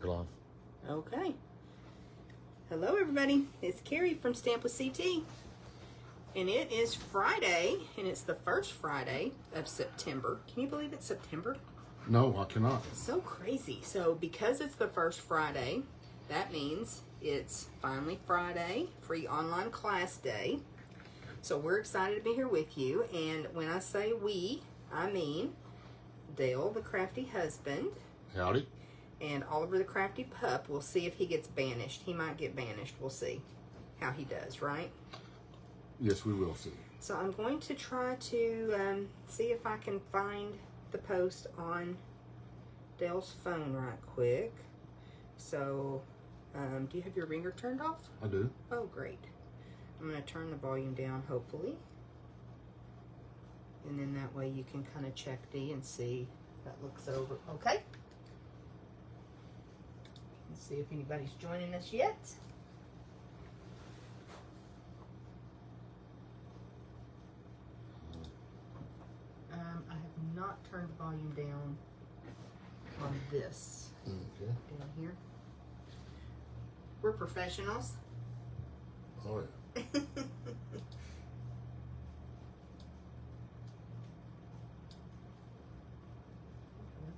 Glove. Okay. Hello, everybody. It's Carrie from Stamp with CT. And it is Friday, and it's the first Friday of September. Can you believe it's September? No, I cannot. So crazy. So because it's the first Friday, that means it's finally Friday, free online class day. So we're excited to be here with you. And when I say we, I mean Dale, the crafty husband. Howdy. And Oliver, the crafty pup. We'll see if he gets banished. He might get banished. We'll see how he does, right? Yes, we will see. So I'm going to try to see if I can find the post on Dale's phone right quick. So, do you have your ringer turned off? I do. Oh, great. I'm going to turn the volume down, hopefully. And then that way you can kind of check D and see if that looks over. Okay. Let's see if anybody's joining us yet. I have not turned the volume down on this. Okay. Down here. We're professionals. Oh, yeah. What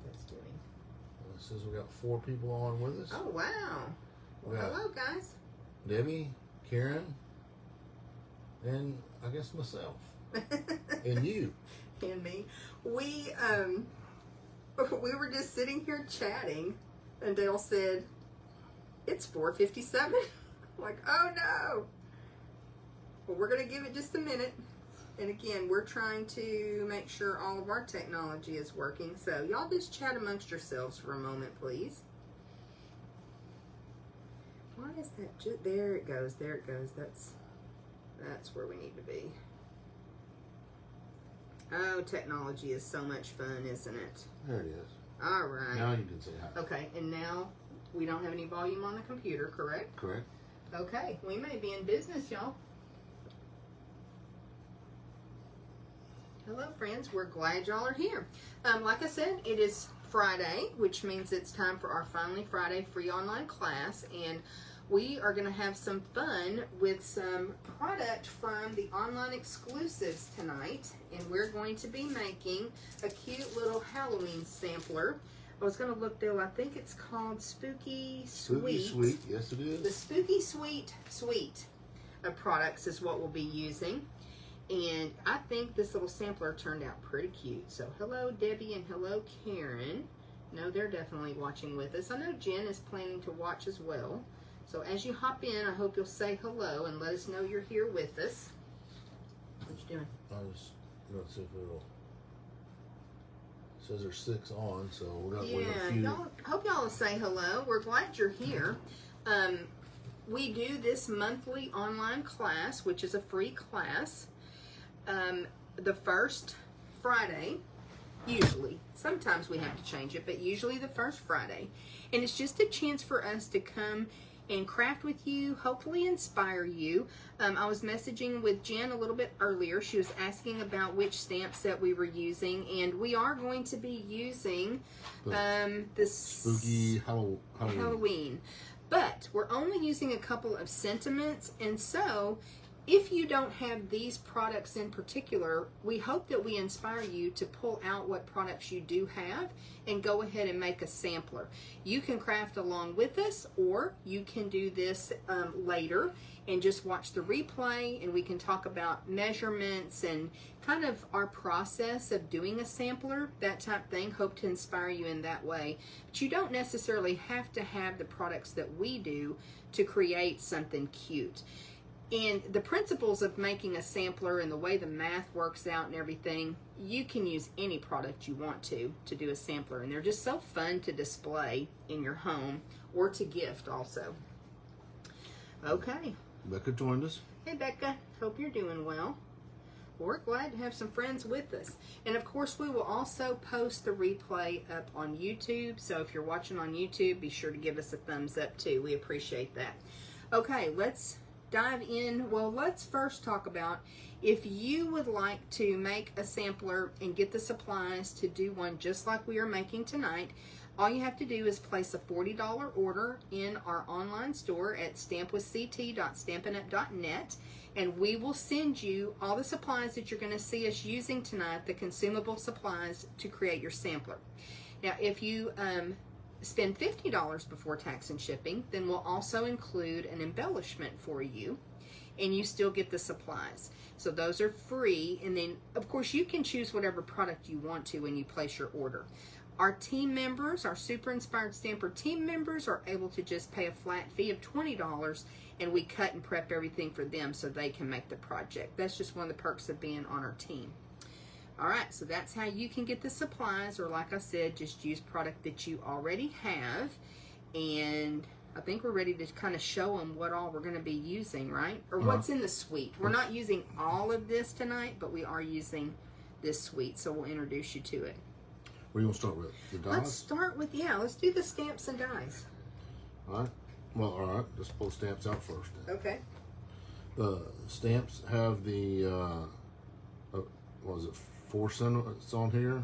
that's doing. Well, it says we got 4 people on with us. Oh, wow. Well, Yeah. hello, guys. Debbie, Karen, and I guess myself. And you. And me. We were just sitting here chatting, and Dale said, "It's 4:57." Like, oh no. Well, we're gonna give it just a minute. And again, we're trying to make sure all of our technology is working. So y'all just chat amongst yourselves for a moment, please. Why is that? There it goes. There it goes. That's where we need to be. Oh, technology is so much fun, isn't it? There it is. All right. Now you can say hi. Okay, and now we don't have any volume on the computer, correct? Correct. Okay, we may be in business, y'all. Hello, friends. We're glad y'all are here. Like I said, it is Friday, which means it's time for our Finally Friday free online class, and we are going to have some fun with some product from the online exclusives tonight, and we're going to be making a cute little Halloween sampler. I was going to look though, I think it's called Spooky Sweet. Spooky Sweet, yes it The is. Spooky Sweet Suite of products is what we'll be using. And I think this little sampler turned out pretty cute. So hello Debbie and hello Karen. No, they're definitely watching with us. I know Jen is planning to watch as well. So as you hop in, I hope you'll say hello and let us know you're here with us. What you doing? I was going to see if it'll... It says there's 6 on, so we're going to wait a few. Y'all, hope y'all will say hello. We're glad you're here. We do this monthly online class, which is a free class. The first Friday, usually. Sometimes we have to change it, but usually the first Friday. And it's just a chance for us to come and craft with you, hopefully inspire you. I was messaging with Jen a little bit earlier. She was asking about which stamp set we were using, and we are going to be using this Spooky Halloween. But we're only using a couple of sentiments, and so if you don't have these products in particular, we hope that we inspire you to pull out what products you do have and go ahead and make a sampler. You can craft along with us, or you can do this later and just watch the replay, and we can talk about measurements and kind of our process of doing a sampler, that type thing. Hope to inspire you in that way. But you don't necessarily have to have the products that we do to create something cute. And the principles of making a sampler and the way the math works out and everything, you can use any product you want to do a sampler. And they're just so fun to display in your home or to gift also. Okay. Becca joined us. Hey, Becca. Hope you're doing well. We're glad to have some friends with us. And of course, we will also post the replay up on YouTube. So if you're watching on YouTube, be sure to give us a thumbs up too. We appreciate that. Okay, let's dive in. Well, let's first talk about if you would like to make a sampler and get the supplies to do one just like we are making tonight. All you have to do is place a $40 order in our online store at stampwithct.stampinup.net, and we will send you all the supplies that you're going to see us using tonight, the consumable supplies to create your sampler. Now, if you spend $50 before tax and shipping, then we'll also include an embellishment for you, and you still get the supplies. So those are free, and then, of course, you can choose whatever product you want to when you place your order. Our team members, our Super Inspired Stamper team members, are able to just pay a flat fee of $20, and we cut and prep everything for them so they can make the project. That's just one of the perks of being on our team. All right, so that's how you can get the supplies, or like I said, just use product that you already have. And I think we're ready to kind of show them what all we're going to be using, right? Or what's in the suite. We're not using all of this tonight, but we are using this suite, so we'll introduce you to it. What do you want to start with? The dies? Let's start with, let's do the stamps and dies. All right. Well, all right. Let's pull stamps out first. Okay. The stamps have the, what is it, 4 sentiments on here.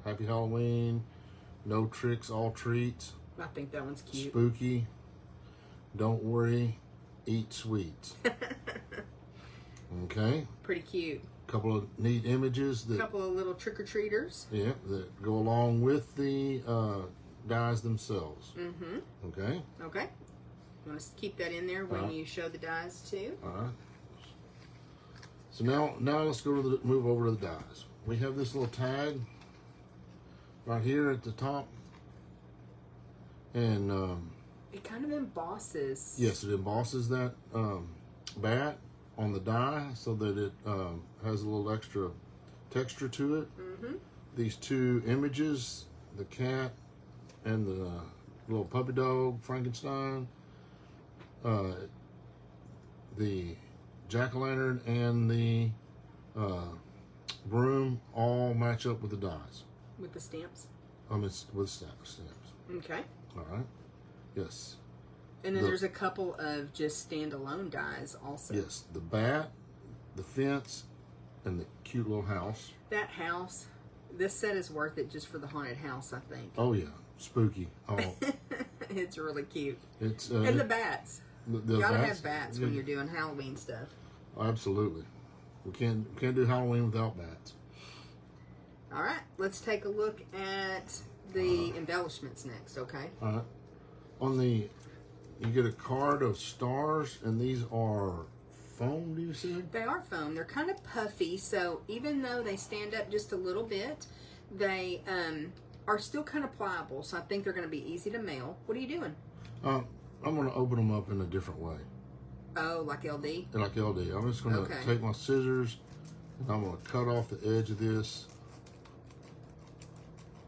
Happy Halloween, no tricks, all treats. I think that one's cute. Spooky, don't worry, eat sweets. Okay. Pretty cute. Couple of neat images that, Couple of little trick-or-treaters. yeah, that go along with the dies themselves. Mm-hmm. Okay. Okay. You want to keep that in there when you show the dies too? All right. So now let's go to move over to the dies. We have this little tag right here at the top, and it kind of embosses. yes, it embosses that bat on the die so that it has a little extra texture to it. Mm-hmm. These 2 images, the cat and the little puppy dog, Frankenstein, the jack-o'-lantern and the broom all match up with the dies. With the stamps? It's with stamps. Okay. All right. Yes. And then there's a couple of just standalone dies also. Yes. The bat, the fence, and the cute little house. That house, this set is worth it just for the haunted house, I think. Oh, yeah. Spooky. Oh. It's really cute. It's and the bats. The You gotta bats, have bats when you're doing Halloween stuff. Absolutely. We can't do Halloween without bats. All right, let's take a look at the embellishments next, okay? All right. You get a card of stars, and these are foam, do you say? They are foam. They're kind of puffy, so even though they stand up just a little bit, they are still kind of pliable, so I think they're going to be easy to mail. What are you doing? I'm going to open them up in a different way. Oh, like LD? Like LD. I'm just going to take my scissors, and I'm going to cut off the edge of this,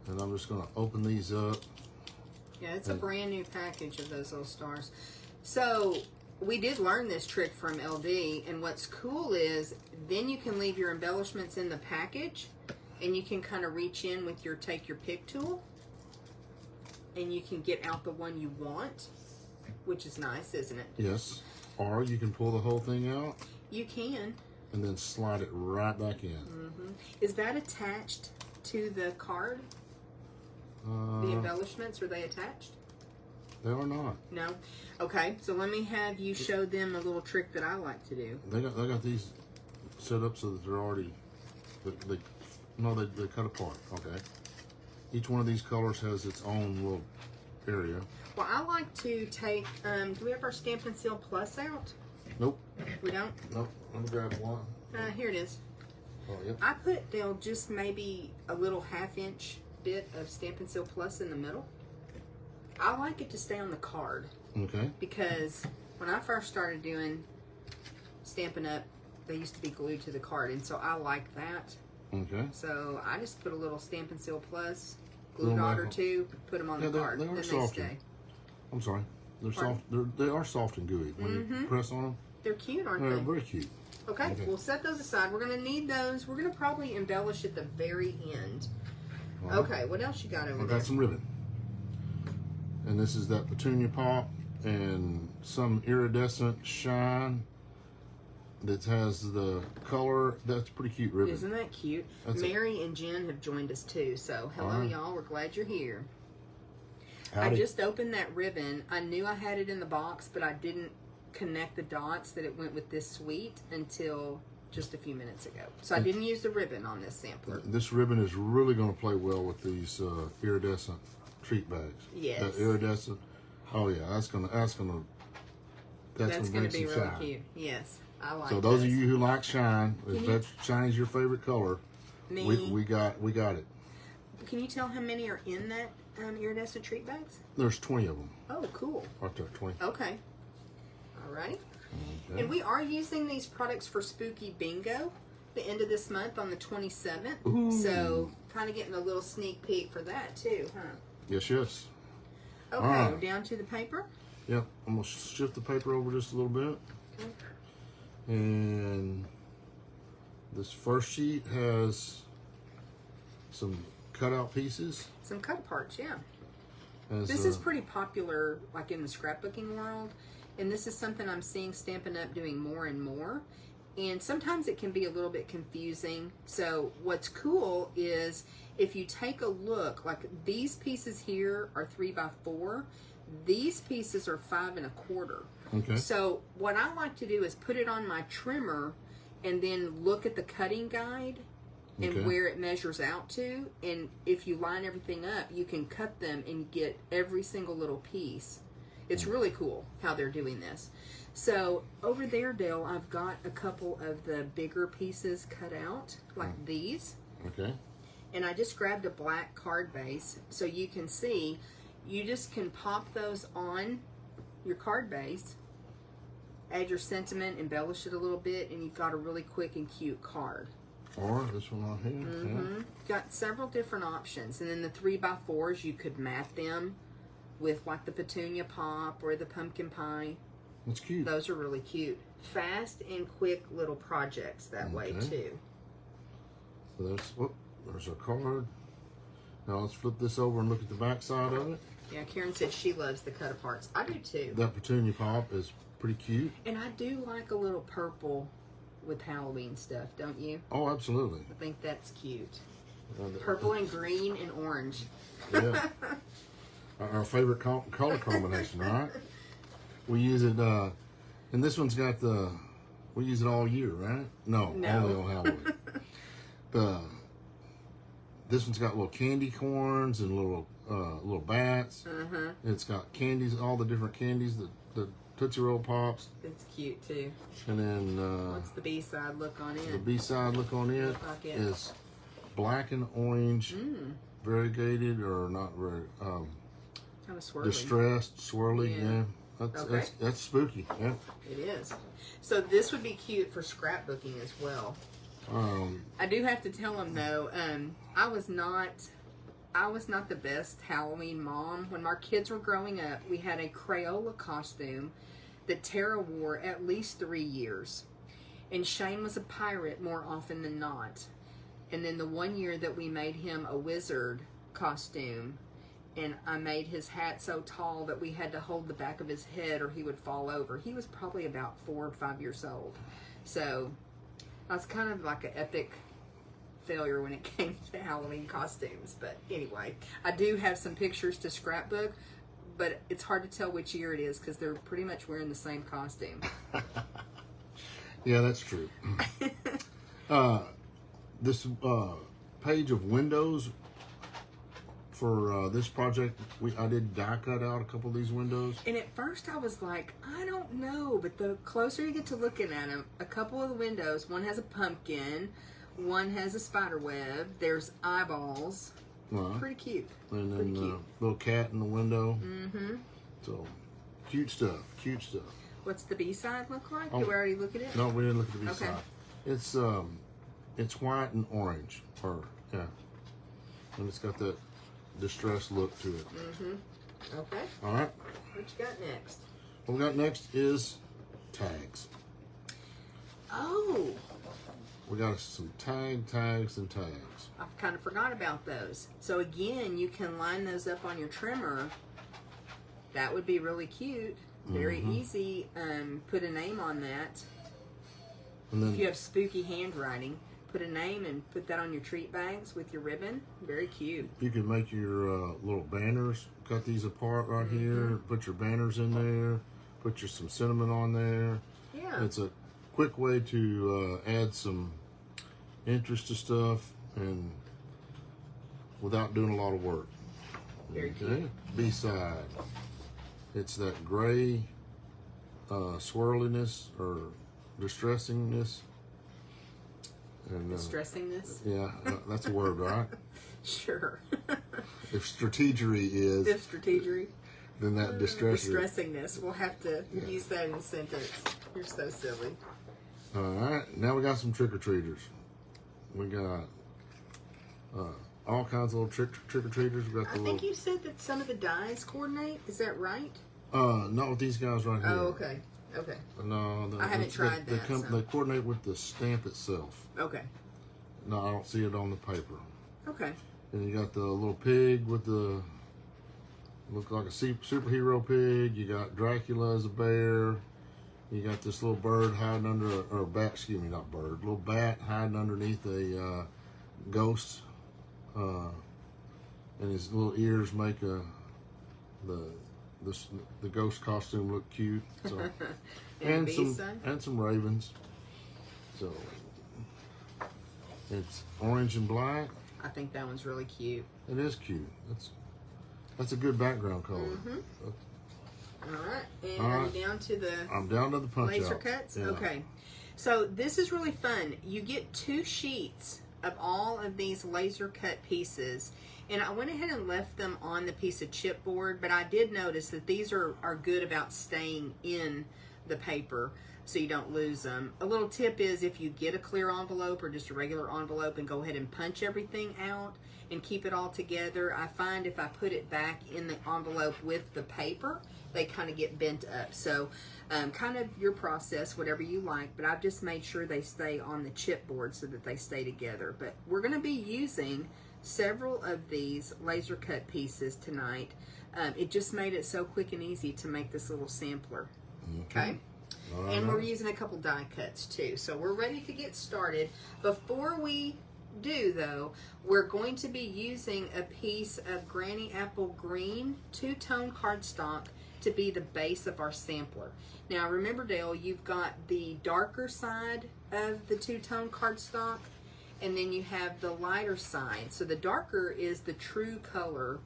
and I'm just going to open these up. Yeah, it's a brand new package of those little stars. So we did learn this trick from LD, and what's cool is then you can leave your embellishments in the package, and you can kind of reach in with your take your pick tool, and you can get out the one you want, which is nice, isn't it? Yes. Or you can pull the whole thing out. You can. And then slide it right back in. Mm-hmm. Is that attached to the card? The embellishments, are they attached? They are not. No? Okay, so let me have you show them a little trick that I like to do. They got these set up so that they're already, they cut apart, okay? Each one of these colors has its own little area. Well, I like to take, do we have our Stampin' Seal Plus out? Nope. We don't? Nope. Let me grab one. Here it is. Oh, yep. I put down just maybe a little 1/2 inch bit of Stampin' Seal Plus in the middle. I like it to stay on the card. Okay. Because when I first started doing Stampin' Up, they used to be glued to the card, and so I like that. Okay. So I just put a little Stampin' Seal Plus, glue dot or 2, put them on the card. They are then soft. they stay. I'm sorry. They're Pardon? soft. They are soft and gooey when you press on them. They're cute, aren't They're they? very cute. Okay, we'll set those aside. We're going to need those. We're going to probably embellish at the very end. Right. Okay, what else you got over I there? got some ribbon. And this is that petunia pop and some iridescent shine that has the color. That's pretty cute ribbon. Isn't that cute? That's Mary and Jen have joined us too. So hello, All right. y'all. We're glad you're here. I just opened that ribbon. I knew I had it in the box, but I didn't connect the dots that it went with this suite until just a few minutes ago. So I didn't use the ribbon on this sampler. This ribbon is really going to play well with these iridescent treat bags. Yes. That iridescent. Oh yeah, that's gonna That's going to be really shine. cute. Yes, I like. So those of you who like shine, if shine is your favorite color, Me. we got it. Can you tell how many are in that iridescent treat bags? There's 20 of them. Oh, cool. Right there, 20. Okay. All right. Okay. And we are using these products for Spooky Bingo the end of this month on the 27th. Ooh. So kind of getting a little sneak peek for that too, huh? Yes, yes. Okay, Alright. down to the paper. Yep, I'm gonna shift the paper over just a little bit. Okay. And this first sheet has some cutout pieces. Some cut parts, yeah. Has, This is pretty popular, like in the scrapbooking world, and this is something I'm seeing Stampin' Up! Doing more and more. And sometimes it can be a little bit confusing. So what's cool is if you take a look, like these pieces here are 3x4. These pieces are 5 1/4. okay. So what I like to do is put it on my trimmer and then look at the cutting guide and Okay. where it measures out to. And if you line everything up, you can cut them and get every single little piece. It's really cool how they're doing this. So over there, Dale, I've got a couple of the bigger pieces cut out, like these. Okay. And I just grabbed a black card base so you can see. You just can pop those on your card base, add your sentiment, embellish it a little bit, and you've got a really quick and cute card. Or this one on here. Mm-hmm. Got several different options. And then the 3x4s, you could mat them with like the petunia pop or the pumpkin pie. That's cute. Those are really cute. Fast and quick little projects that way Okay. too. So there's our card. Now let's flip this over and look at the back side of it. Yeah, Karen said she loves the cut aparts. I do too. That petunia pop is pretty cute. And I do like a little purple with Halloween stuff, don't you? Oh, absolutely. I think that's cute. Uh, Purple and green and orange. Yeah. Our favorite color combination, all right? We use it, and this one's got we use it all year, right? No. Only on Halloween. This one's got little candy corns and little bats. Uh-huh. It's got candies, all the different candies, the Tootsie Roll Pops. It's cute too. And then What's the B-side look on the it? B-side look on it Like it. is black and orange, variegated or not very, Kind of swirly. distressed, swirly. Yeah. Yeah, Okay. that's spooky. Yeah. It is. So this would be cute for scrapbooking as well. I do have to tell them though, I was not the best Halloween mom. When our kids were growing up, we had a Crayola costume that Tara wore at least 3 years. And Shane was a pirate more often than not. And then the one year that we made him a wizard costume, and I made his hat so tall that we had to hold the back of his head or he would fall over. He was probably about 4 or 5 years old. So I was kind of like an epic failure when it came to Halloween costumes. But anyway, I do have some pictures to scrapbook, but it's hard to tell which year it is because they're pretty much wearing the same costume. Yeah, that's true. This page of windows for this project, I did die cut out a couple of these windows. And at first I was like, I don't know, but the closer you get to looking at them, a couple of the windows, one has a pumpkin, one has a spider web, there's eyeballs. Right. Pretty cute. And then Pretty cute. little cat in the window. Mm-hmm. So, cute stuff. Cute stuff. What's the B-side look like? Oh. Did we already look at it? No, we didn't look at the B Okay. side. It's white and orange, yeah, and it's got that distressed look to it. Mm-hmm. Okay. All right. What you got next? What we got next is tags. Oh, We got some tags and tags. I kind of forgot about those. So again, you can line those up on your trimmer. That would be really cute. Very easy. Put a name on that. And If you then have spooky handwriting, put a name and put that on your treat bags with your ribbon. Very cute. You can make your little banners. Cut these apart right here. Put your banners in there. Put some cinnamon on there. Yeah. It's a quick way to add some interest to stuff and without doing a lot of work. Very cute. B-side. It's that gray swirliness or distressingness. And, Distressingness? Yeah, that's a word, right? Sure. If strategery is, then that Distressingness. We'll have to use that in a sentence. You're so silly. All right, now we got some trick-or-treaters. We got all kinds of little trick-or-treaters. We got I think you said that some of the dies coordinate. Is that right? Not with these guys right here. Oh, okay. Okay. No, I haven't tried that. They coordinate with the stamp itself. Okay. No, I don't see it on the paper. Okay. And you got the little pig with the looks like a superhero pig. You got Dracula as a bear. You got this little bird hiding under or bat. Excuse me, not bird. Little bat hiding underneath a ghost, and his little ears make the ghost costume look cute. So, and some ravens. So it's orange and black. I think that one's really cute. It is cute. That's a good background color. All right, and are you down to the? I'm down to the punch laser outs. cuts. Yeah. Okay, so this is really fun. You get 2 sheets of all of these laser cut pieces. And I went ahead and left them on the piece of chipboard, but I did notice that these are good about staying in the paper so you don't lose them. A little tip is if you get a clear envelope or just a regular envelope and go ahead and punch everything out and keep it all together, I find if I put it back in the envelope with the paper, they kind of get bent up. So kind of your process, whatever you like, but I've just made sure they stay on the chipboard so that they stay together. But we're going to be using several of these laser cut pieces tonight. It just made it so quick and easy to make this little sampler. Okay. And we're using a couple die cuts too. So we're ready to get started. Before we do though, we're going to be using a piece of Granny Apple Green 2-tone cardstock to be the base of our sampler. Now remember, Dale, you've got the darker side of the 2-tone cardstock, and then you have the lighter side. So the darker is the true color,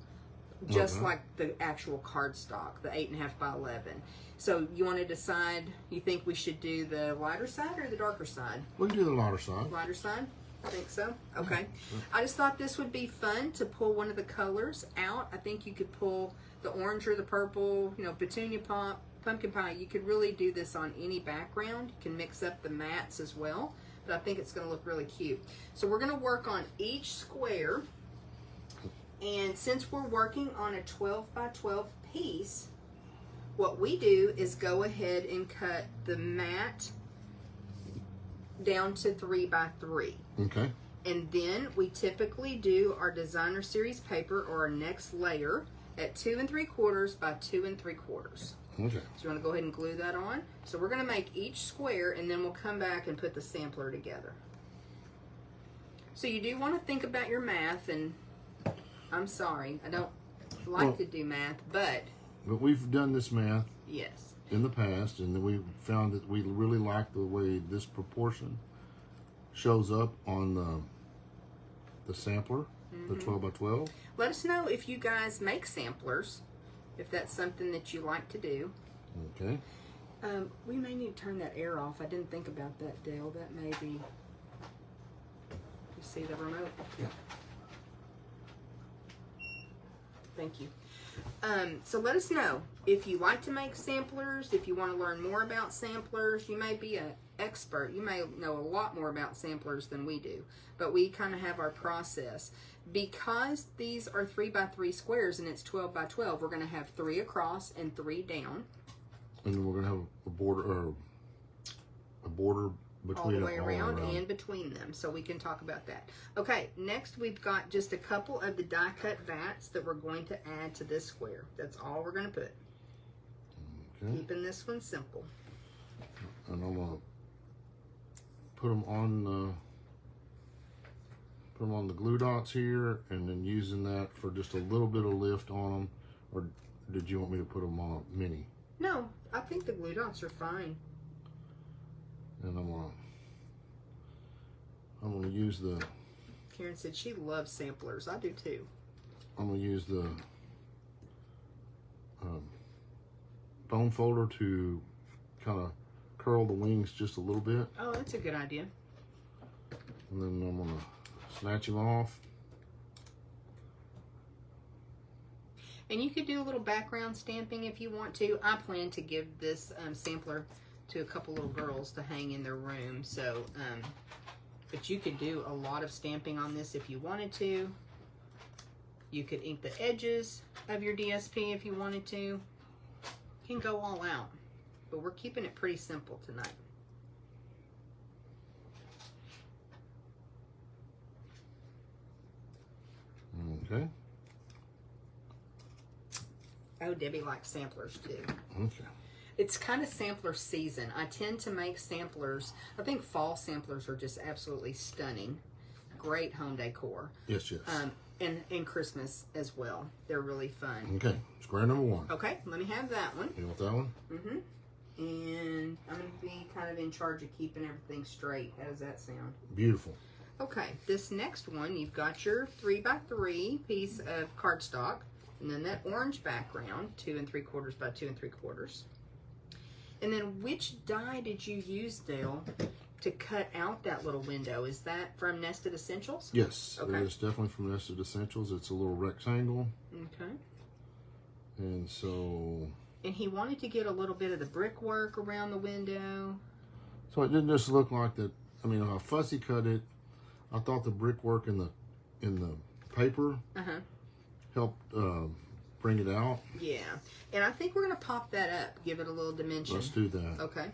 just like the actual cardstock, the 8.5 by 11. So you want to decide, you think we should do the lighter side or the darker side? We can do the lighter side. Lighter side? I think so. Okay. I just thought this would be fun to pull one of the colors out. I think you could pull the orange or the purple, petunia pop, pumpkin pie. You could really do this on any background. You can mix up the mattes as well. But I think it's going to look really cute. So we're going to work on each square. And since we're working on a 12 by 12 piece, what we do is go ahead and cut the mat down to 3 by 3. Okay. And then we typically do our designer series paper or our next layer at 2 3/4 by 2 3/4. Okay. So you want to go ahead and glue that on. So we're going to make each square and then we'll come back and put the sampler together. So you do want to think about your math, and I'm sorry, I don't like to do math, but we've done this math yes, in the past, and we found that we really like the way this proportion shows up on the sampler, the 12 by 12. Let us know if you guys make samplers, if that's something that you like to do. Okay. We may need to turn that air off. I didn't think about that, Dale. That may be... You see the remote? Yeah. Thank you. So let us know if you like to make samplers, if you want to learn more about samplers. You may be an expert. You may know a lot more about samplers than we do, but we kind of have our process. Because these are 3 by 3 squares and it's 12 by 12, we're going to have 3 across and 3 down. And then we're going to have a border between all the way around and between them, so we can talk about that. Okay, next we've got just a couple of the die cut bats that we're going to add to this square. That's all we're going to put. Okay. Keeping this one simple. And I'm going to put them on put them on the glue dots here, and then using that for just a little bit of lift on them, or did you want me to put them on a mini? No, I think the glue dots are fine. And I'm gonna use the. Karen said she loves samplers. I do too. I'm gonna use the bone folder to kind of curl the wings just a little bit. Oh, that's a good idea. And then I'm gonna snatch them off. And you could do a little background stamping if you want to. I plan to give this sampler to a couple little girls to hang in their room. So, but you could do a lot of stamping on this if you wanted to. You could ink the edges of your DSP if you wanted to. You can go all out. But we're keeping it pretty simple tonight. Okay. Oh, Debbie likes samplers too. Okay. It's kind of sampler season. I tend to make samplers. I think fall samplers are just absolutely stunning. Great home decor. Yes, yes. And Christmas as well. They're really fun. Okay, square number 1. Okay, let me have that one. You want that one? Mm-hmm. And I'm going to be kind of in charge of keeping everything straight. How does that sound? Beautiful. Okay, this next one, you've got your 3x3 piece of cardstock, and then that orange background, 2 3/4 by 2 3/4. And then which die did you use, Dale, to cut out that little window? Is that from Nested Essentials? Yes, Okay. it is definitely from Nested Essentials. It's a little rectangle. Okay. And so... And he wanted to get a little bit of the brickwork around the window. So it didn't just look like that. I mean, if I fussy cut it, I thought the brickwork in the paper helped bring it out. Yeah. And I think we're going to pop that up, give it a little dimension. Let's do that. Okay.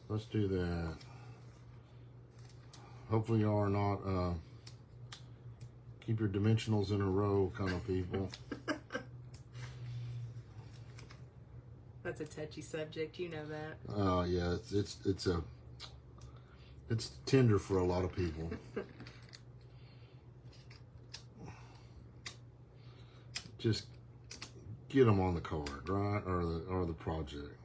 Let's do that. Hopefully y'all are not keep your dimensionals in a row kind of people. That's a touchy subject, you know that. Yeah, it's tender for a lot of people. Just get them on the card, right, or the project.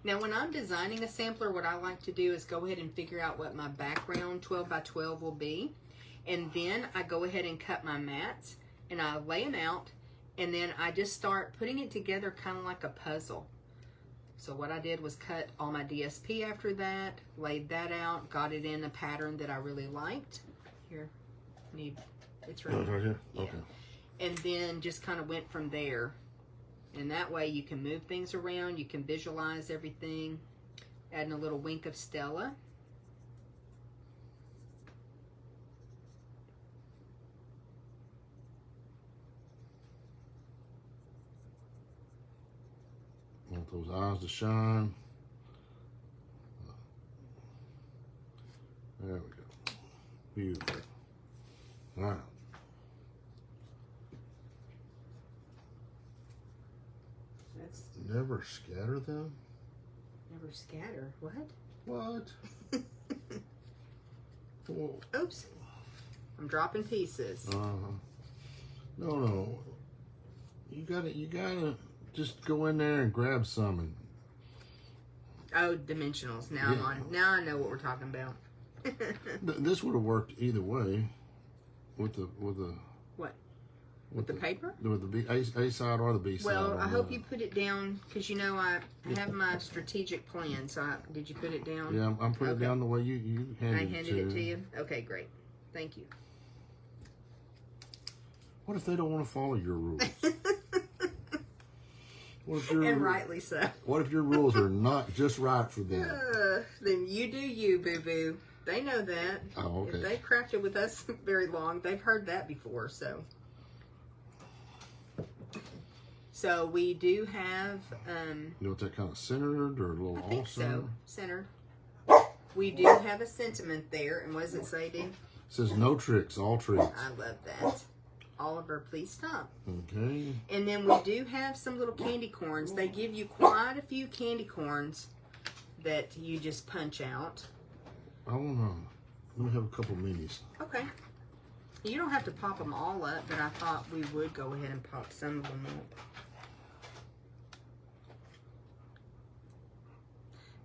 Now, when I'm designing a sampler, what I like to do is go ahead and figure out what my background 12 by 12 will be, and then I go ahead and cut my mats, and I lay them out, and then I just start putting it together kind of like a puzzle. So what I did was cut all my DSP after that, laid that out, got it in a pattern that I really liked. Here, it's right Right here? Yeah. Okay. And then just kind of went from there. And that way you can move things around, you can visualize everything. Adding a little wink of Stella. Want those eyes to shine. There we go. Beautiful. All right. That's Never scatter them? never scatter. What? What? Whoa. Oops. I'm dropping pieces. No. You gotta just go in there and grab some and Oh, dimensionals. Now Yeah. now I know what we're talking about. this would have worked either way with the What? With the paper? with the A side or the B side. Well, on I hope that. you put it down because you know I have my strategic plan. So did you put it down? Yeah, I'm putting Okay. it down the way you handed, I handed it to you. Okay, great. Thank you. What if they don't want to follow your rules? What if your And rightly so. What if your rules are not just right for them? Then you do you, boo boo. They know that. Oh, okay. If they've crafted with us very long, they've heard that before. So we do have. You want that kind of centered or a little I think off center? so. Centered. We do have a sentiment there, and what does it say, Dee? It says no tricks, all treats. I love that. Oliver, please stop. Okay. And then we do have some little candy corns. They give you quite a few candy corns that you just punch out. I wanna. Let me have a couple minis. Okay. You don't have to pop them all up, but I thought we would go ahead and pop some of them up.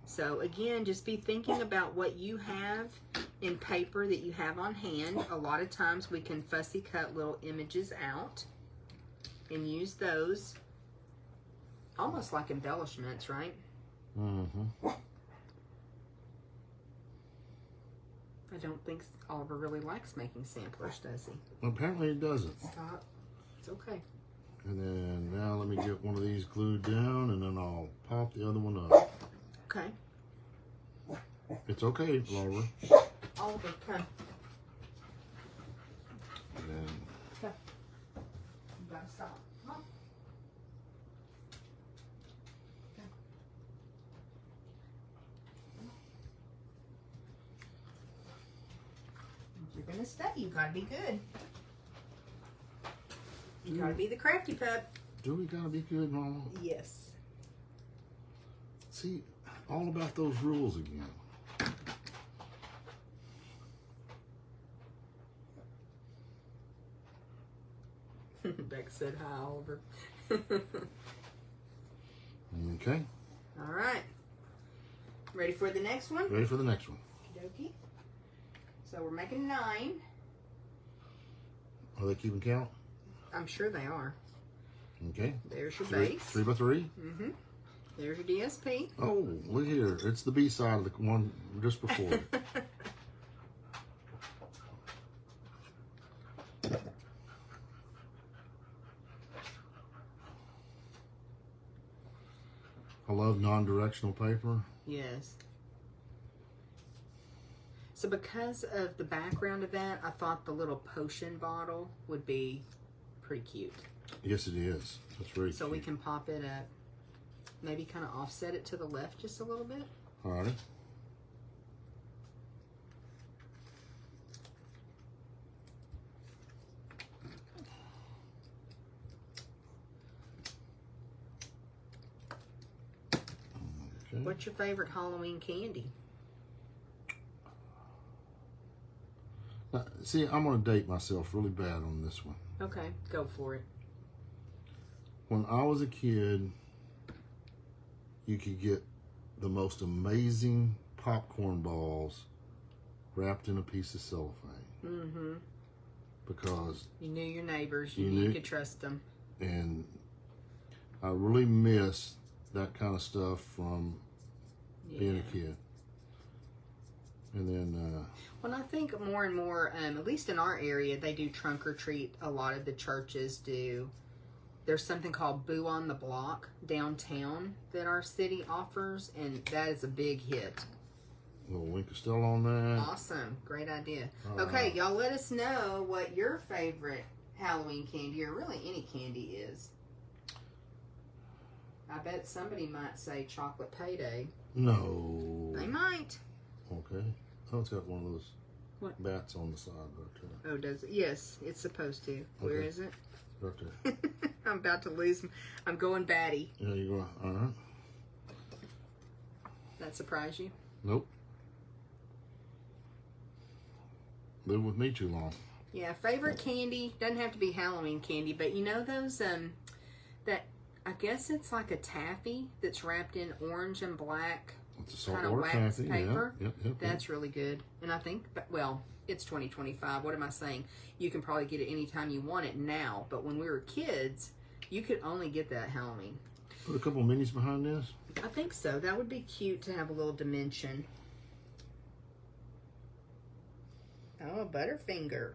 So again, just be thinking about what you have in paper that you have on hand. A lot of times we can fussy cut little images out and use those almost like embellishments, right? Mm-hmm. I don't think Oliver really likes making samplers, does he? Apparently it doesn't. Stop. It's okay. And then now let me get one of these glued down, and then I'll pop the other one up. Okay. It's okay, Laura. Oliver, come. And then Come. You gotta stop. Come on. Come. If you're gonna study, you gotta be good. You gotta be the crafty pup. do we gotta be good, Mama? Yes. See, all about those rules again. Beck said hi, Oliver. Okay, All right. Ready for the next one? ready for the next one. Okey-dokey. So we're making 9. Are they keeping count? I'm sure they are. Okay. There's your Three, base. 3 by 3. Mm-hmm. There's your DSP. Oh, look here. It's the B side of the one just before it. I love non-directional paper. Yes. So because of the background of that, I thought the little potion bottle would be pretty cute. Yes, it is. That's very So cute. we can pop it up. Maybe kind of offset it to the left just a little bit. Alrighty. Okay. What's your favorite Halloween candy? Now, see, I'm going to date myself really bad on this one. Okay, go for it. When I was a kid, you could get the most amazing popcorn balls wrapped in a piece of cellophane. Mm-hmm. Because You knew your neighbors. You You knew you knew- could trust them. and I really miss that kind of stuff from being a kid. And then Well, I think more and more, at least in our area, they do trunk or treat. A lot of the churches do. There's something called Boo on the Block downtown that our city offers, and that is a big hit. a little Winker still on that. Awesome. Great idea. All Okay, right. y'all let us know what your favorite Halloween candy, or really any candy, is. I bet somebody might say chocolate payday. No. They might. Okay. Oh, it's got one of those What? bats on the side right there. Oh, does it? Yes, it's supposed to. Where Okay. is it? Right there. I'm about to lose. I'm going batty. Yeah, you go. All right. That surprise you? Nope. Live with me too long. Yeah, favorite candy doesn't have to be Halloween candy, but you know those that I guess it's like a taffy that's wrapped in orange and black. It's a Kinda saltwater wax taffy. paper. Yep. That's really good. And I think, well, it's 2025. What am I saying? You can probably get it anytime you want it now, but when we were kids, you could only get that at Halloween. Put a couple minis behind this. I think so. That would be cute to have a little dimension. Oh, a Butterfinger.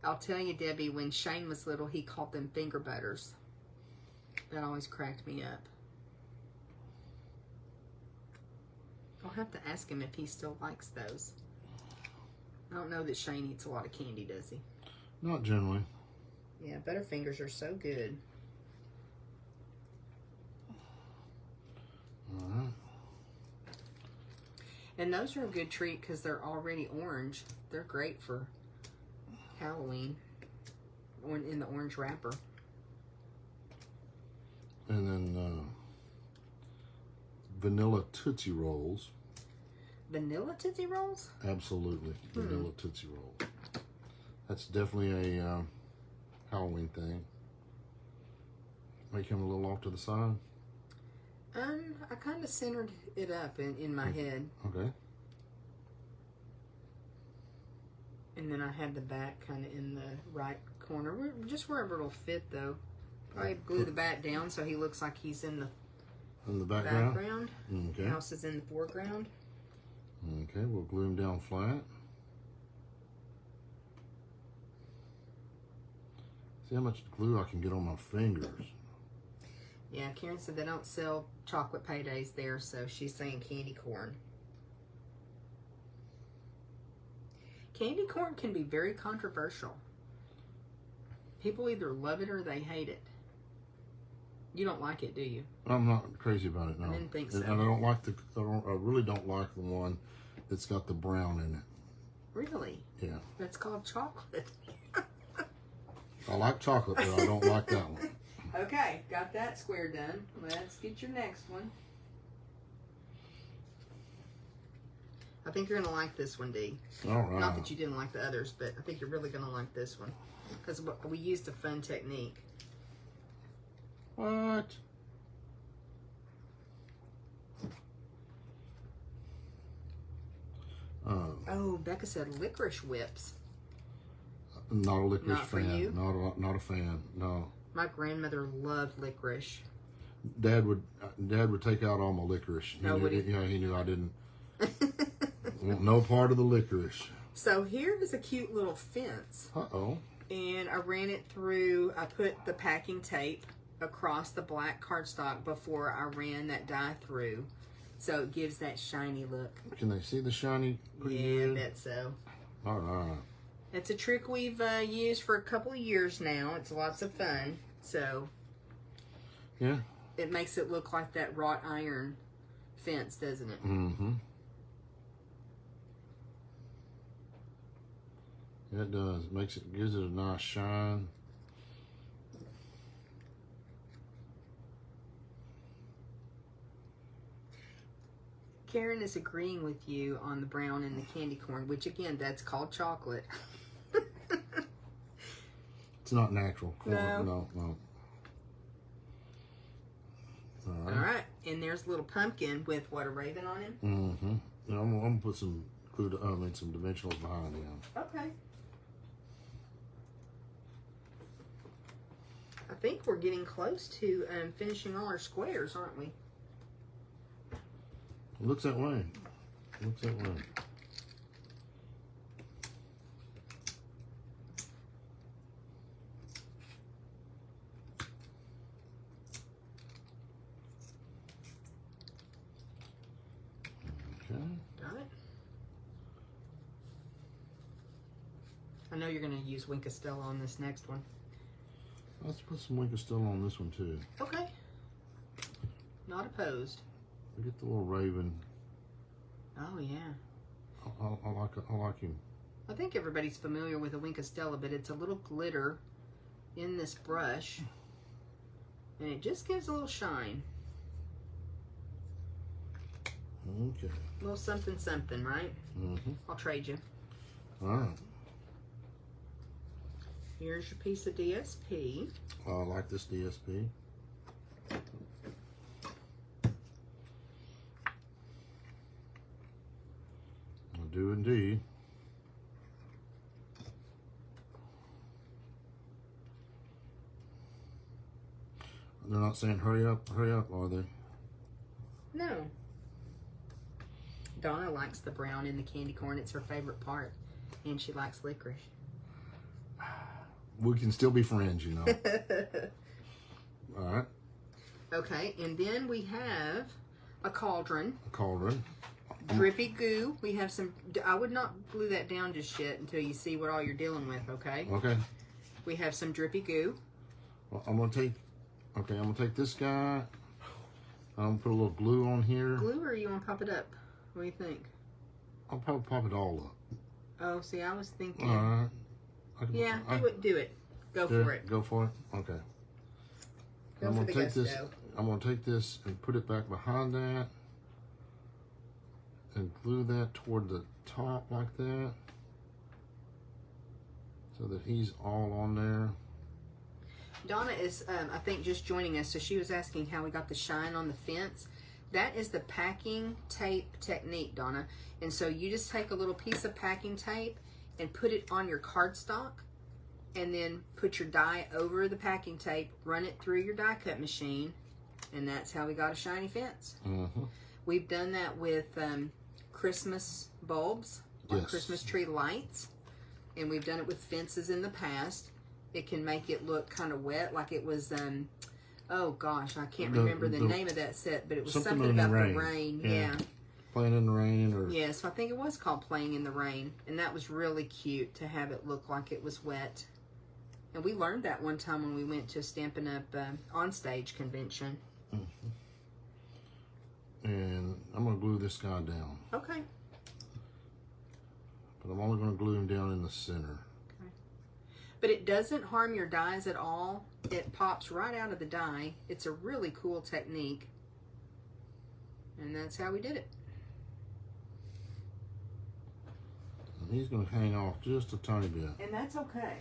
I'll tell you, Debbie, when Shane was little, he called them finger butters. That always cracked me up. I'll have to ask him if he still likes those. I don't know that Shane eats a lot of candy, does he? Not generally. Yeah, Butterfingers are so good. All right. And those are a good treat because they're already orange. They're great for Halloween or in the orange wrapper. And then vanilla Tootsie Rolls. vanilla Tootsie Rolls? Absolutely. Vanilla Tootsie Roll. That's definitely a Halloween thing. Make him a little off to the side. I kind of centered it up in my head. Okay. And then I had the back kind of in the right corner. Just wherever it'll fit, though. Probably glue the back down so he looks like he's in the background. Okay. The house is in the foreground. Okay, we'll glue him down flat. See how much glue I can get on my fingers. Yeah, Karen said they don't sell chocolate paydays there, so she's saying candy corn. Candy corn can be very controversial. People either love it or they hate it. You don't like it, do you? I'm not crazy about it, no. I didn't think so. And I don't like I really don't like the one that's got the brown in it. Really? Yeah. That's called chocolate. I like chocolate, but I don't like that one. Okay, got that square done. Let's get your next one. I think you're going to like this one, Dee. All right. Not that you didn't like the others, but I think you're really going to like this one. Because we used a fun technique. What? Oh, Becca said licorice whips. Not a licorice Not for fan. you? Not a fan. No. My grandmother loved licorice. Dad would take out all my licorice. No, would he? Yeah, he knew I didn't want no part of the licorice. So here is a cute little fence. Uh-oh. And I ran it through, I put the packing tape across the black cardstock before I ran that dye through. So it gives that shiny look. Can they see the shiny? Yeah, I bet so. All right. It's a trick we've used for a couple of years now. It's lots of fun. So yeah, it makes it look like that wrought iron fence, doesn't it? Mm-hmm. Yeah, it does. Gives it a nice shine. Karen is agreeing with you on the brown and the candy corn, which again, that's called chocolate. It's not natural. No. No. All right. And there's a little pumpkin with what, a raven on him? Mm-hmm. Now, I'm gonna put some some dimensionals behind him. Okay. I think we're getting close to finishing all our squares, aren't we? It looks that way. Looks that way. Okay. Got it. I know you're going to use Wink of Stella on this next one. Let's put some Wink of Stella on this one too. Okay. Not opposed. Get the little raven. Oh yeah. I like him. I think everybody's familiar with a Wink of Stella, but it's a little glitter in this brush, and it just gives a little shine. Okay. A little something, something, right? Mm-hmm. I'll trade you. All right. Here's your piece of DSP. I like this DSP. I do indeed. They're not saying hurry up, are they? No. Donna likes the brown in the candy corn. It's her favorite part. And she likes licorice. We can still be friends, you know. All right. Okay, and then we have a cauldron. A cauldron. Drippy goo. We have some, I would not glue that down just yet until you see what all you're dealing with, okay? Okay. We have some drippy goo. Well, I'm gonna take this guy. I'm gonna put a little glue on here. Glue, or you want to pop it up? What do you think? I'll probably pop it all up. Oh, see, I was thinking. All right. Yeah, do it. Go for it. Go for it. Okay. Go for the gusto. I'm gonna take this and put it back behind that. and glue that toward the top like that, so that he's all on there. Donna is, I think, just joining us, so she was asking how we got the shine on the fence. That is the packing tape technique, Donna. And so you just take a little piece of packing tape and put it on your cardstock, and then put your die over the packing tape, run it through your die cut machine, and that's how we got a shiny fence. Mm-hmm. We've done that with Christmas bulbs, or Yes. Christmas tree lights, and we've done it with fences in the past. It can make it look kind of wet, like it was, oh gosh, I can't remember the name of that set, but it was something about the rain. Yeah. Playing in the rain, or Yes, I think it was called Playing in the Rain, and that was really cute to have it look like it was wet. And we learned that one time when we went to Stampin' Up! On Stage convention. Mm-hmm. And I'm going to glue this guy down. Okay. But I'm only going to glue him down in the center. Okay. But it doesn't harm your dies at all. It pops right out of the die. It's a really cool technique. And that's how we did it. And he's going to hang off just a tiny bit. And that's okay.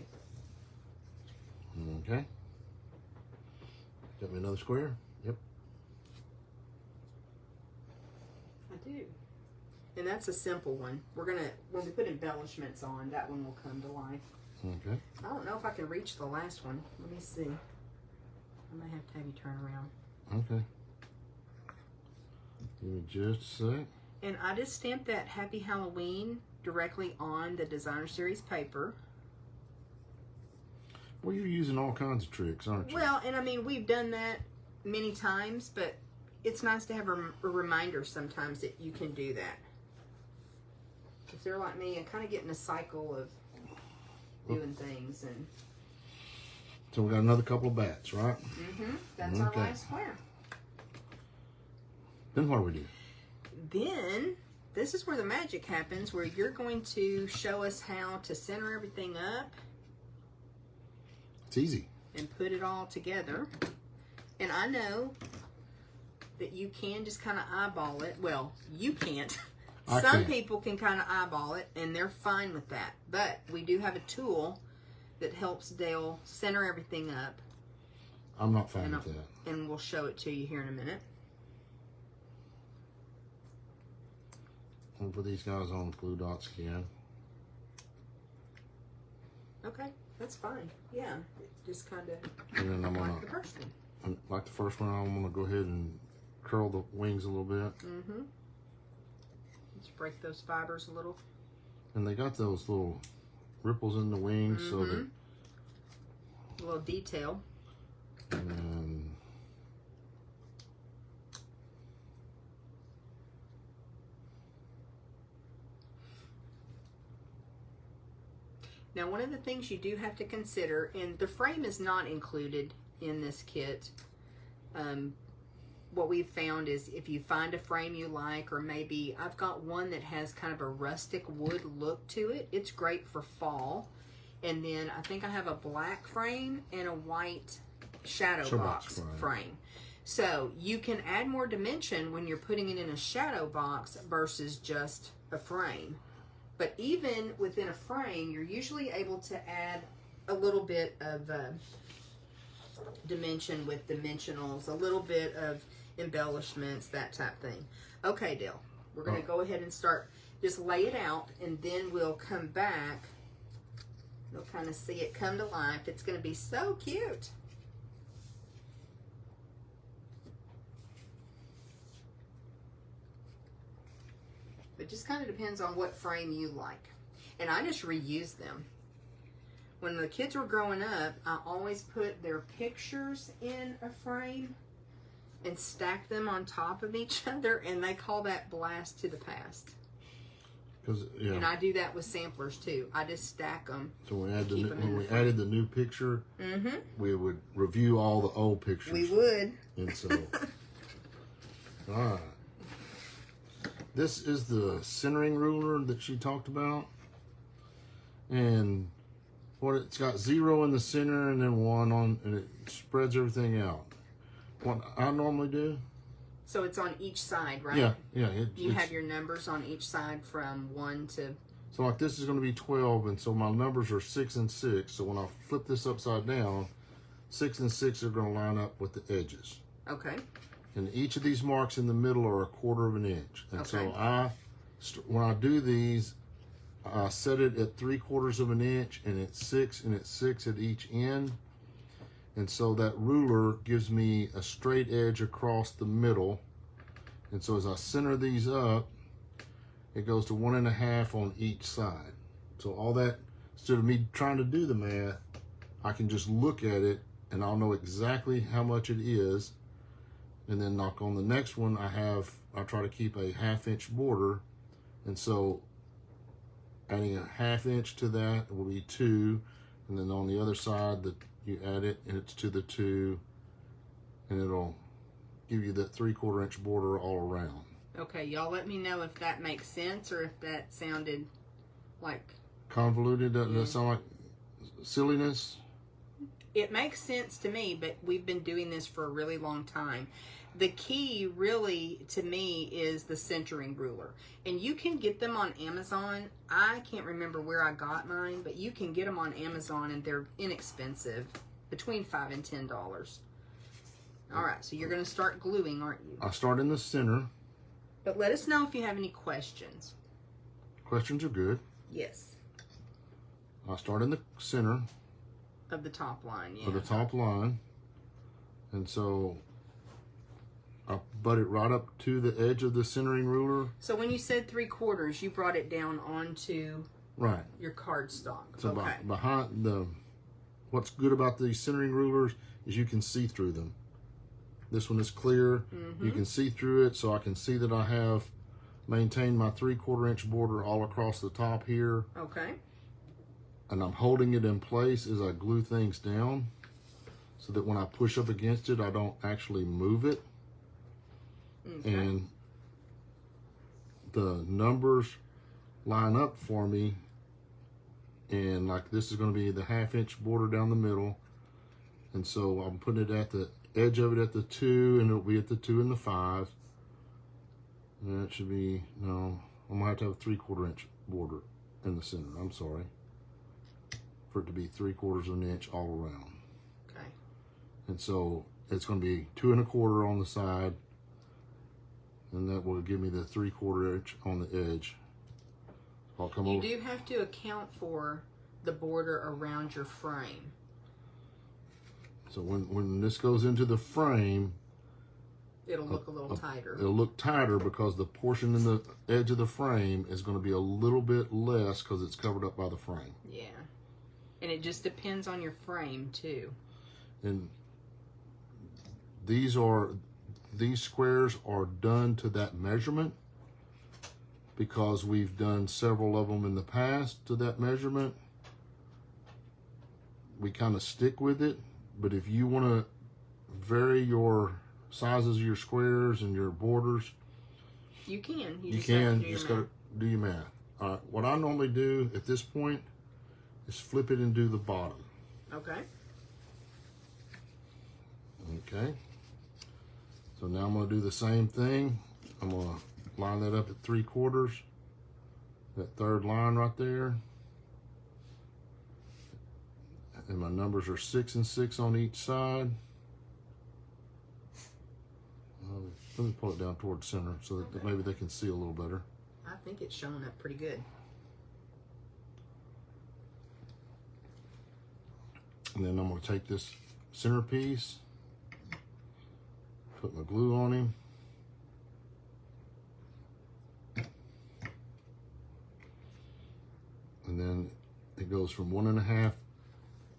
Okay. Got me another square? Yep. I do. And that's a simple one. We're going to, when we put embellishments on, that one will come to life. Okay. I don't know if I can reach the last one. Let me see. I may have to have you turn around. Okay. Give me just a sec. And I just stamped that Happy Halloween directly on the Designer Series paper. Well, you're using all kinds of tricks, aren't you? Well, and I mean, we've done that many times, but it's nice to have a reminder sometimes that you can do that. If they're like me, I kind of get in a cycle of doing things. And so we got another couple of bats, right? mm-hmm, that's our last square. Then what do we do? Then, this is where the magic happens, where you're going to show us how to center everything up. It's easy. And put it all together. And I know that you can just kind of eyeball it. Well, you can't. Some people can kind of eyeball it, and they're fine with that. But we do have a tool that helps Dale center everything up. I'm not fine with that. And we'll show it to you here in a minute. I'll put these guys on glue dots again. Okay, that's fine. Yeah, just kind of And then I'm like gonna, the first one. like the first one, I'm gonna go ahead and curl the wings a little bit. Mm-hmm. Let's break those fibers a little. And they got those little ripples in the wings, so that a little detail. And now, one of the things you do have to consider, and the frame is not included in this kit. What we've found is if you find a frame you like, or maybe I've got one that has kind of a rustic wood look to it. It's great for fall. And then I think I have a black frame and a white shadow box frame. So you can add more dimension when you're putting it in a shadow box versus just a frame. But even within a frame, you're usually able to add a little bit of dimension with dimensionals, a little bit of embellishments, that type thing. Okay, Dale, we're going to go ahead and start. Just lay it out, and then we'll come back. You'll kind of see it come to life. It's going to be so cute. It just kind of depends on what frame you like. And I just reuse them. When the kids were growing up, I always put their pictures in a frame and stack them on top of each other, and they call that blast to the past. Yeah. And I do that with samplers too. I just stack them. So when we added the new picture, we would review all the old pictures. We would. And so, all right. This is the centering ruler that she talked about. And what it's got 0 in the center and then 1 on, and it spreads everything out. What I normally do So it's on each side, right? Yeah, yeah. You have your numbers on each side from 1 to... So like this is going to be 12, and so my numbers are 6 and 6. So when I flip this upside down, 6 and 6 are going to line up with the edges. Okay. And each of these marks in the middle are 1/4 of an inch. And okay. so when I do these, I set it at 3/4 of an inch, and it's 6 and it's 6 at each end. And so that ruler gives me a straight edge across the middle. And so as I center these up, it goes to 1 1/2 on each side. So all that, instead of me trying to do the math, I can just look at it and I'll know exactly how much it is. And then knock on the next one, I try to keep a 1/2 inch border. And so adding a 1/2 inch to that will be 2. And then on the other side, you add it and it's to the 2, and it'll give you that 3/4 inch border all around. Okay, y'all let me know if that makes sense or if that sounded like... Convoluted? Doesn't that sound like silliness? It makes sense to me, but we've been doing this for a really long time. The key really to me is the centering ruler, and you can get them on Amazon. I can't remember where I got mine, but you can get them on Amazon and they're inexpensive, between $5 and $10. All right, so you're going to start gluing, aren't you? I start in the center. But let us know if you have any questions. Questions are good. Yes. I start in the center Of the top line, yeah. of the top line, and so I butt it right up to the edge of the centering ruler. So when you said 3/4, you brought it down onto right your cardstock. So okay. behind what's good about these centering rulers is you can see through them. This one is clear. You can see through it, so I can see that I have maintained my 3/4 inch border all across the top here. Okay. And I'm holding it in place as I glue things down, so that when I push up against it, I don't actually move it. Okay. And the numbers line up for me, and like this is going to be the 1/2 inch border down the middle, and so I'm putting it at the edge of it at the 2, and it'll be at the 2 and the 5, and it should be, no, I'm gonna have to have a 3/4 inch border in the center. I'm sorry, for it to be 3/4 of an inch all around. Okay. And so it's going to be 2 1/4 on the side, and that will give me the 3/4 inch on the edge. I'll come over. You do have to account for the border around your frame. So when this goes into the frame, It'll look a little tighter. It'll look tighter because the portion in the edge of the frame is going to be a little bit less because it's covered up by the frame. Yeah. And it just depends on your frame too. And these squares are done to that measurement because we've done several of them in the past to that measurement. We kind of stick with it, but if you want to vary your sizes of your squares and your borders, you can. You just got to do your math. What I normally do at this point is flip it and do the bottom. Okay. Okay. So now I'm going to do the same thing. I'm going to line that up at 3/4. That third line right there. And my numbers are 6 and 6 on each side. Let me pull it down towards center so that maybe they can see a little better. I think it's showing up pretty good. And then I'm going to take this centerpiece, put my glue on him. And then it goes from 1 1/2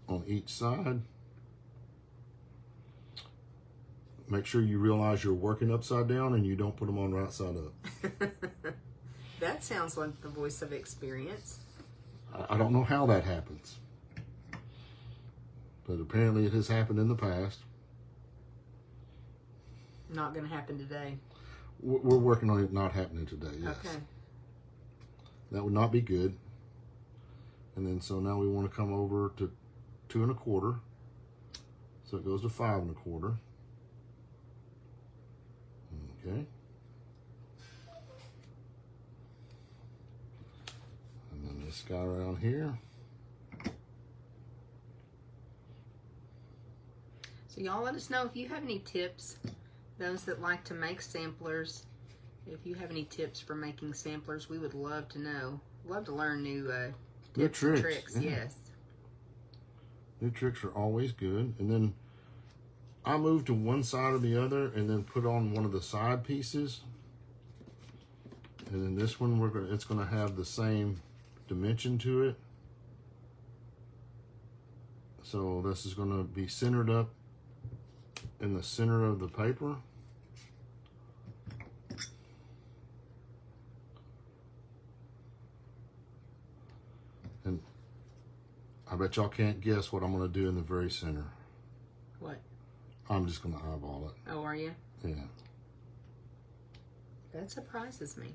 on each side. Make sure you realize you're working upside down and you don't put them on right side up. That sounds like the voice of experience. I don't know how that happens, but apparently it has happened in the past. Not going to happen today. We're working on it not happening today, yes. Okay. That would not be good. And then so now we want to come over to 2 1/4. So it goes to 5 1/4. Okay. And then this guy around here. So y'all let us know if you have any tips. Those that like to make samplers, if you have any tips for making samplers, we would love to know. Love to learn new tips and tricks. Yeah. Yes. New tricks are always good. And then I move to one side or the other and then put on one of the side pieces. And then this one, it's gonna have the same dimension to it. So this is gonna be centered up in the center of the paper. And I bet y'all can't guess what I'm gonna do in the very center. What? I'm just gonna eyeball it. Oh, are you? Yeah. That surprises me.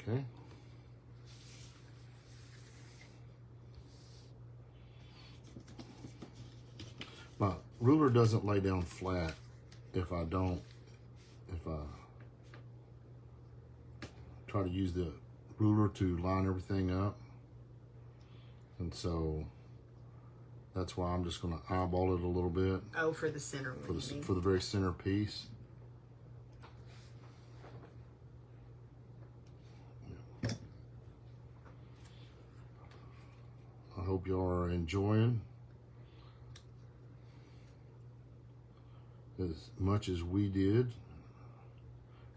Okay. My ruler doesn't lay down flat if I try to use the ruler to line everything up. And so that's why I'm just going to eyeball it a little bit. Oh, for the center one. For the very center piece. I hope y'all are enjoying as much as we did.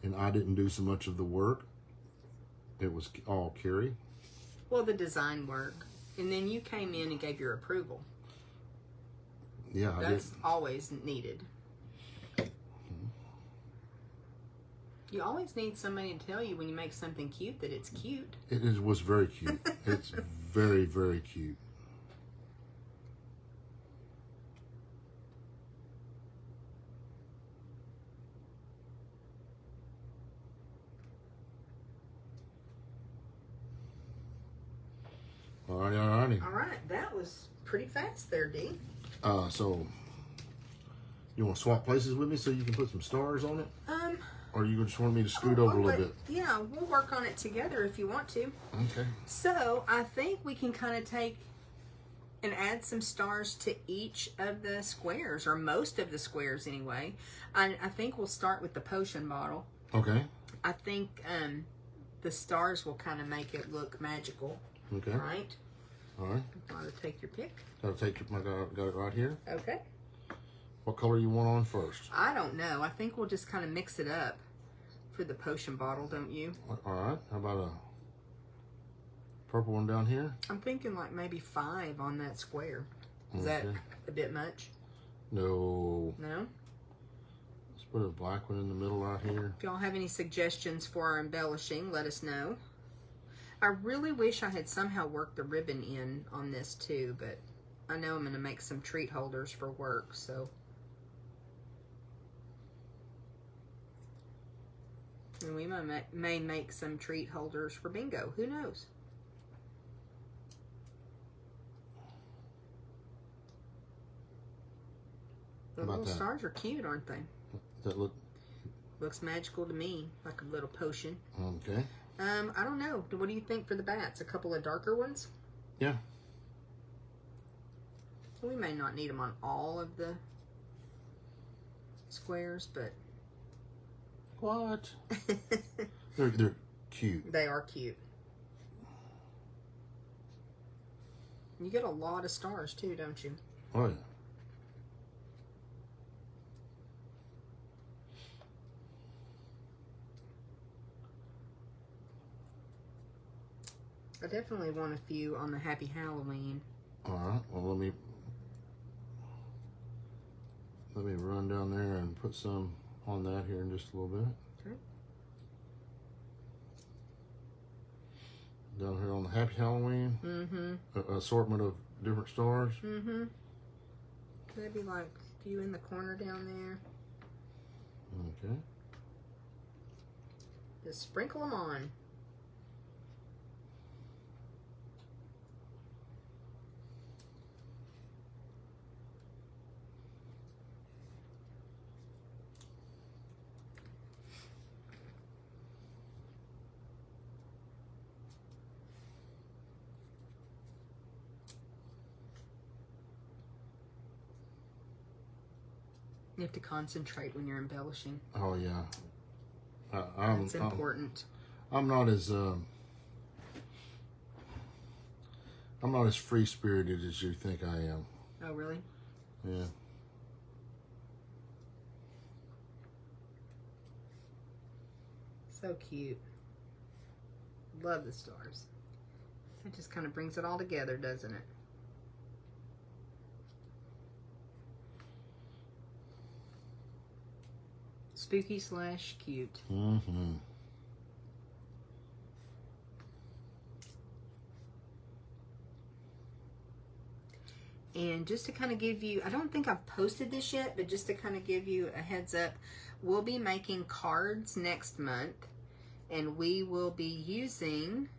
And I didn't do so much of the work. It was all Carrie. Well, the design work. And then you came in and gave your approval. Yeah, That's always needed. You always need somebody to tell you when you make something cute that it's cute. Was very cute. It's very, very cute. Alrighty. All right, that was pretty fast there, Dee. So you want to swap places with me so you can put some stars on it? Or you just want me to scoot over a little bit? Yeah, we'll work on it together if you want to. Okay. So I think we can kind of take and add some stars to each of the squares, or most of the squares anyway. I think we'll start with the potion bottle. Okay. I think the stars will kind of make it look magical. Okay. Right? All right. Want to take your pick? Got it right here. Okay. What color you want on first? I don't know. I think we'll just kind of mix it up for the potion bottle, don't you? All right. How about a purple one down here? I'm thinking like maybe 5 on that square. Is that a bit much? No. No? Let's put a black one in the middle right here. If y'all have any suggestions for our embellishing, let us know. I really wish I had somehow worked the ribbon in on this too, but I know I'm going to make some treat holders for work, so. And we may make some treat holders for bingo. Who knows? The little stars are cute, aren't they? Does that look? Looks magical to me, like a little potion. Okay. I don't know. What do you think for the bats? A couple of darker ones? Yeah. We may not need them on all of the squares, but... What? They're cute. They are cute. You get a lot of stars too, don't you? Oh, yeah. I definitely want a few on the Happy Halloween. All right. Well, let me run down there and put some on that here in just a little bit. Okay. Down here on the Happy Halloween. Mm-hmm. Assortment of different stars. Mm-hmm. Maybe like a few in the corner down there. Okay. Just sprinkle them on. You have to concentrate when you're embellishing. Oh yeah. That's important. I'm not as free spirited as you think I am. Oh really? Yeah. So cute. Love the stars. It just kind of brings it all together, doesn't it? Spooky / cute. Mm-hmm. And just to kind of give you, I don't think I've posted this yet, but just to kind of give you a heads up, we'll be making cards next month, and we will be using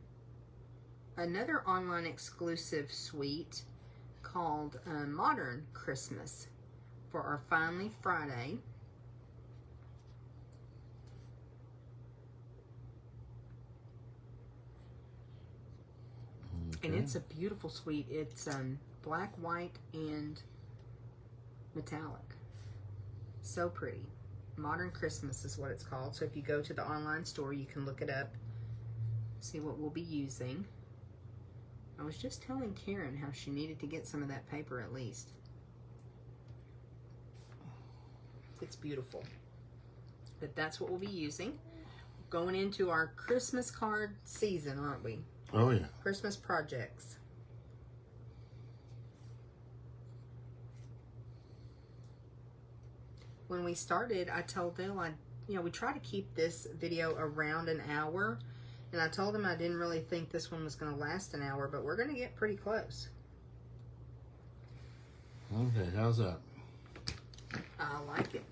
another online exclusive suite called Modern Christmas for our Finally Friday. Okay. And it's a beautiful suite. It's black, white, and metallic. So pretty. Modern Christmas is what it's called. So if you go to the online store, you can look it up, see what we'll be using. I was just telling Karen how she needed to get some of that paper at least. It's beautiful. But that's what we'll be using. Going into our Christmas card season, aren't we? Oh yeah. Christmas projects. When we started, I told Dale, we try to keep this video around an hour. And I told him I didn't really think this one was going to last an hour, but we're going to get pretty close. Okay, how's that? I like it.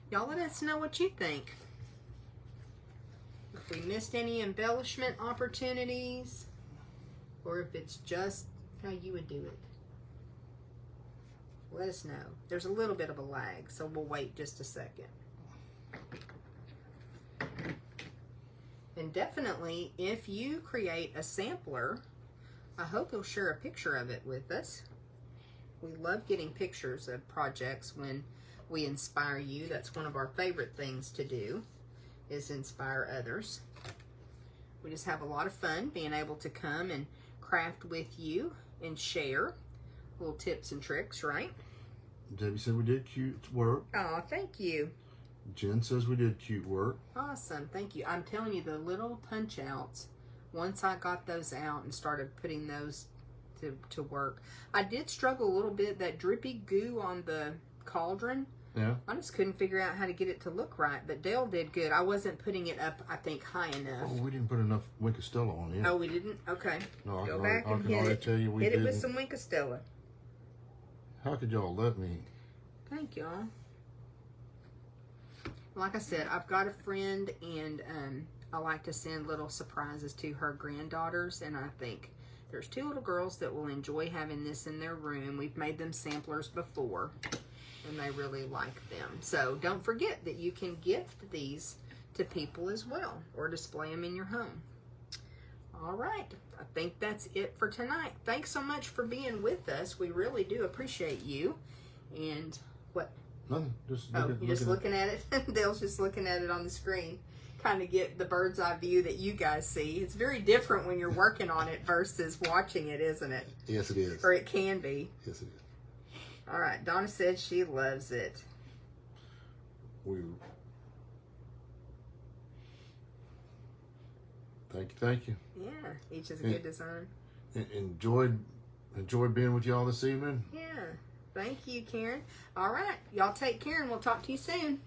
Y'all let us know what you think. If we missed any embellishment opportunities, or if it's just how you would do it. Let us know. There's a little bit of a lag, so we'll wait just a second. And definitely, if you create a sampler, I hope you'll share a picture of it with us. We love getting pictures of projects when we inspire you. That's one of our favorite things to do, is inspire others. We just have a lot of fun being able to come and craft with you and share little tips and tricks, right? Debbie said we did cute work. Oh, thank you. Jen says we did cute work. Awesome, thank you. I'm telling you, the little punch outs, once I got those out and started putting those to work, I did struggle a little bit. That drippy goo on the cauldron, Yeah. I just couldn't figure out how to get it to look right, but Dale did good. I wasn't putting it up, I think, high enough. Oh, we didn't put enough Wink Stella on it. Oh, we didn't? Okay. No, Go back and hit it. Tell you we Hit it with didn't. some Wink Stella. How could y'all let me? Thank y'all. Like I said, I've got a friend, and I like to send little surprises to her granddaughters, and I think there's 2 little girls that will enjoy having this in their room. We've made them samplers before, and they really like them. So don't forget that you can gift these to people as well, or display them in your home. All right, I think that's it for tonight. Thanks so much for being with us. We really do appreciate you. And what? Nothing. Just You're just looking at it? Dale's just looking at it on the screen. Kind of get the bird's eye view that you guys see. It's very different when you're working on it versus watching it, isn't it? Yes, it is. Or it can be. Yes, it is. All right, Donna said she loves it. Thank you. Yeah, each is a good design. Enjoyed being with y'all this evening. Yeah, thank you, Karen. All right, y'all take care, and we'll talk to you soon.